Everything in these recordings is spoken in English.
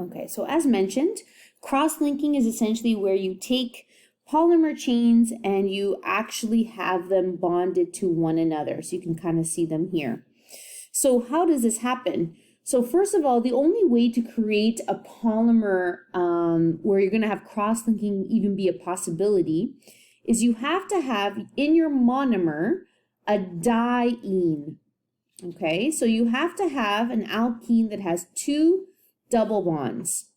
Okay, so as mentioned, cross-linking is essentially where you take polymer chains and you actually have them bonded to one another. So you can kind of see them here. So how does this happen? So first of all, the only way to create a polymer where you're going to have cross-linking even be a possibility is you have to have in your monomer a diene. Okay, so you have to have an alkene that has two double bonds.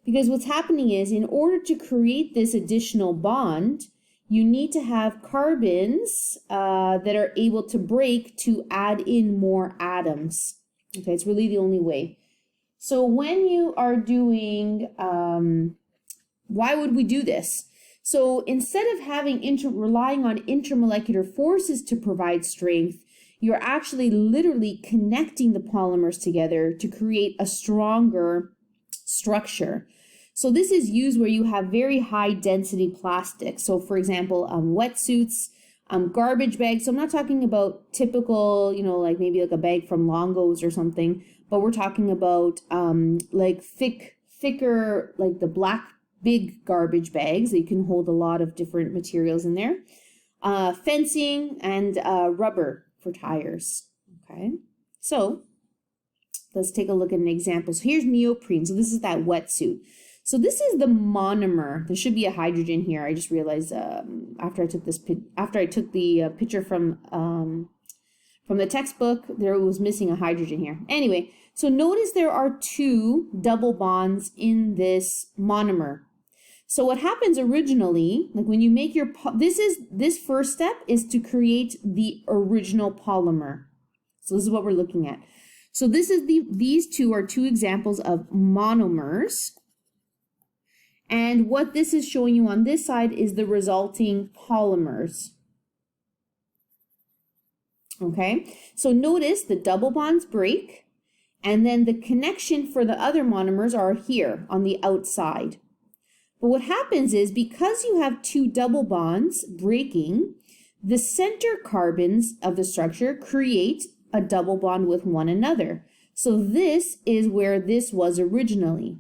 Because what's happening is, in order to create this additional bond, you need to have carbons that are able to break to add in more atoms. Okay, it's really the only way. So when you are doing, why would we do this? So instead of having relying on intermolecular forces to provide strength, you're actually literally connecting the polymers together to create a stronger structure. So this is used where you have very high density plastics. So for example, wetsuits, garbage bags. So I'm not talking about typical, like maybe like a bag from Longo's or something, but we're talking about like thicker, like the black big garbage bags that you can hold a lot of different materials in there. Fencing and rubber for tires. Okay, so let's take a look at an example. So here's neoprene. So this is that wetsuit. So this is the monomer. There should be a hydrogen here. I just realized after I took the picture from the textbook, there was missing a hydrogen here. Anyway, so notice there are two double bonds in this monomer. So what happens originally, like when you make your this first step is to create the original polymer. So this is what we're looking at. So this is these two are two examples of monomers. And what this is showing you on this side is the resulting polymers. Okay, so notice the double bonds break, and then the connection for the other monomers are here on the outside. But what happens is, because you have two double bonds breaking, the center carbons of the structure create a double bond with one another. So this is where this was originally.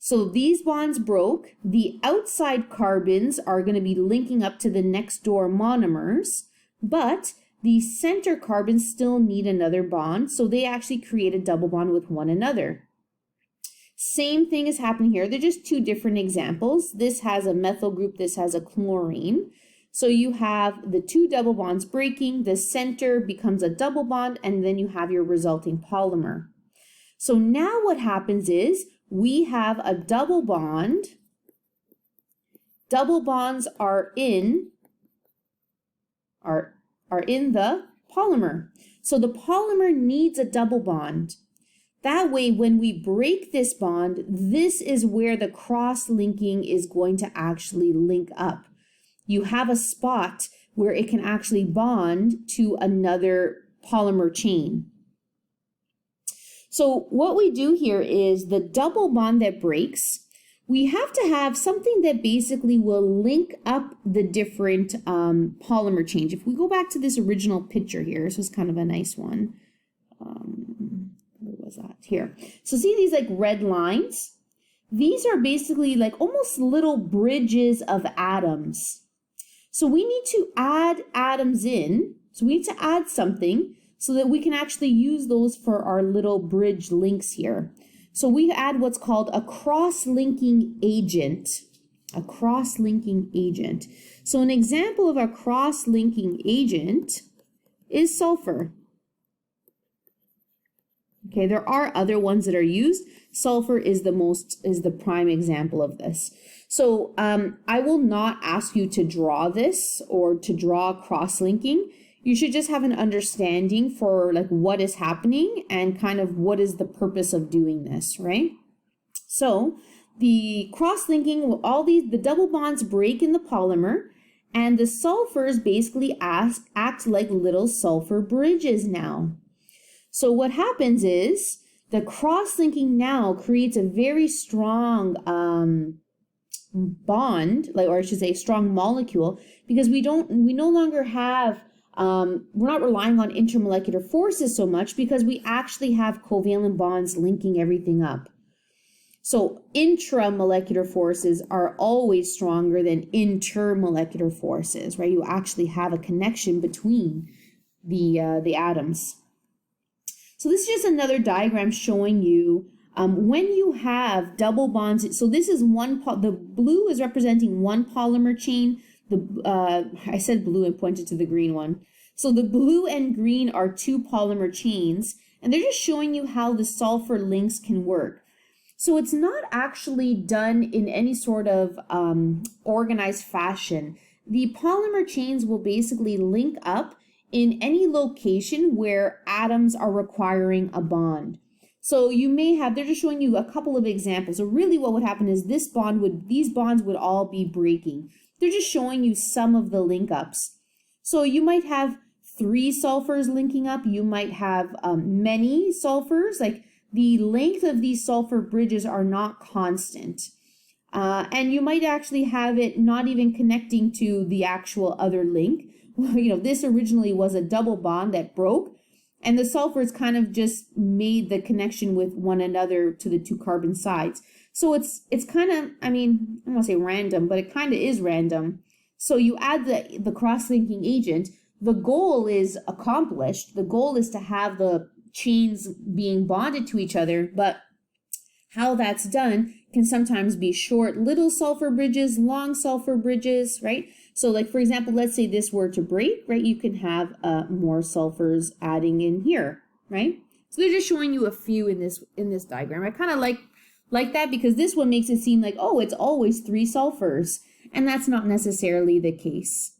So these bonds broke, the outside carbons are going to be linking up to the next door monomers, but the center carbons still need another bond, so they actually create a double bond with one another. Same thing is happening here. They're just two different examples. This has a methyl group, this has a chlorine. So you have the two double bonds breaking, the center becomes a double bond, and then you have your resulting polymer. So now what happens is, we have a double bond. Double bonds are in the polymer. So the polymer needs a double bond. That way, when we break this bond, this is where the cross-linking is going to actually link up. You have a spot where it can actually bond to another polymer chain. So what we do here is the double bond that breaks, we have to have something that basically will link up the different polymer chains. If we go back to this original picture here, this was kind of a nice one. Where was that? Here. So see these like red lines? These are basically like almost little bridges of atoms. So we need to add atoms in. So we need to add something so that we can actually use those for our little bridge links here. So we add what's called a cross-linking agent. A cross-linking agent. So an example of a cross-linking agent is sulfur. Okay, there are other ones that are used. Sulfur is the prime example of this. So I will not ask you to draw this or to draw cross-linking. You should just have an understanding for like what is happening and kind of what is the purpose of doing this, right? So the cross-linking, the double bonds break in the polymer, and the sulfurs basically act like little sulfur bridges now. So what happens is the cross-linking now creates a very strong bond, or I should say strong molecule, because we no longer have we're not relying on intermolecular forces so much because we actually have covalent bonds linking everything up. So intramolecular forces are always stronger than intermolecular forces, right? You actually have a connection between the atoms. So this is just another diagram showing you when you have double bonds. So this is the blue is representing one polymer chain. I said blue and pointed to the green one. So the blue and green are two polymer chains, and they're just showing you how the sulfur links can work. So it's not actually done in any sort of organized fashion. The polymer chains will basically link up in any location where atoms are requiring a bond. So you may have, they're just showing you a couple of examples. So really what would happen is these bonds would all be breaking. They're just showing you some of the link ups. So you might have 3 sulfurs linking up. You might have many sulfurs. Like the length of these sulfur bridges are not constant. And you might actually have it not even connecting to the actual other link. This originally was a double bond that broke, and the sulfurs kind of just made the connection with one another to the 2 carbon sides. So it's kind of, I don't want to say random, but it kind of is random. So you add the cross-linking agent, the goal is accomplished. The goal is to have the chains being bonded to each other, but how that's done can sometimes be short little sulfur bridges, long sulfur bridges, right? So like, for example, let's say this were to break, right? You can have more sulfurs adding in here, right? So they're just showing you a few in this diagram. I kind of like that because this one makes it seem like, oh, it's always 3 sulfurs. And that's not necessarily the case.